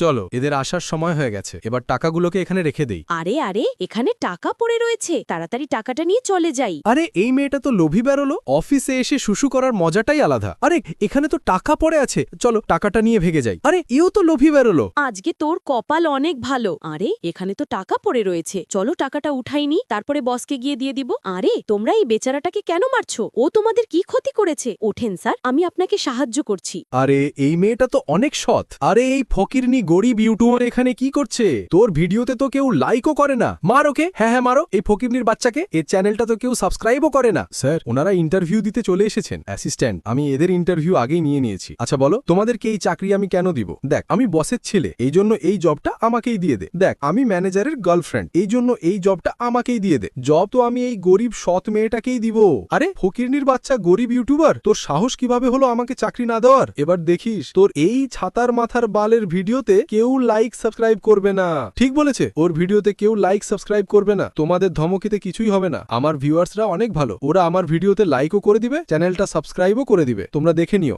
চলো, এদের আসার সময় হয়ে গেছে, এবার টাকাগুলোকে এখানে রেখে দেই। আরে আরে, এখানে টাকা পড়ে রয়েছে, তাড়াতাড়ি টাকাটা নিয়ে চলে যাই। আরে এই মেয়েটা তো লোভী বেরোলো, অফিসে এসে শুশু করার মজাটাই আলাদা। আরে এখানে তো টাকা পড়ে আছে, চলো টাকাটা নিয়ে ভেগে যাই। আরে এও তো লোভী বেরোলো। আজকে তোর কপাল অনেক ভালো। আরে এখানে তো টাকা পড়ে রয়েছে, চলো টাকাটা উঠাইনি, তারপরে বসকে গিয়ে দিয়ে দিব। আরে তোমরা এই বেচারাটাকে কেন মারছো? ও তোমাদের কি ক্ষতি করেছে? ওঠেন স্যার, আমি আপনাকে সাহায্য করছি। আরে এই মেয়েটা তো অনেক সৎ। আরে এই ফকিরনি গরিব ইউটিউবার এখানে কি করছে? তোর ভিডিওতে তো কেউ লাইকও করে না। মার ওকে, হ্যাঁ হ্যাঁ মারো এই ফকিরনির বাচ্চাকে। এই চ্যানেলটা তো কেউ সাবস্ক্রাইবও করে না। স্যার, ওনারা ইন্টারভিউ দিতে চলে এসেছেন। অ্যাসিস্ট্যান্ট, আমি এদের ইন্টারভিউ আগেই নিয়ে নিয়েছি। আচ্ছা বলো, তোমাদেরকে এই চাকরি আমি কেন দিব? দেখ, আমি বসের ছেলে, এই জন্য এই জবটা আমাকেই দিয়ে দে। দেখ, আমি ম্যানেজারের গার্লফ্রেন্ড, এই জন্য এই জবটা আমাকেই দিয়ে দে। জব তো আমি এই গরিব সৎ মেয়েটাকেই দিব। আরে ফকিরনির বাচ্চা গরিব ইউটিউবার, তোর সাহস কিভাবে হলো আমাকে চাকরি না দেওয়ার? এবার দেখিস তোর এই ছাতার মাথার বালের ভিডিওতে কেউ লাইক সাবস্ক্রাইব করবে না। ঠিক বলেছে, ওর ভিডিওতে কেউ লাইক সাবস্ক্রাইব করবে না। তোমাদের ধমকিতে কিছুই হবে না। আমার ভিউয়ার্সরা অনেক ভালো, ওরা আমার ভিডিওতে লাইকও করে দিবে, চ্যানেলটা সাবস্ক্রাইবও করে দিবে। তোমরা দেখে নিও।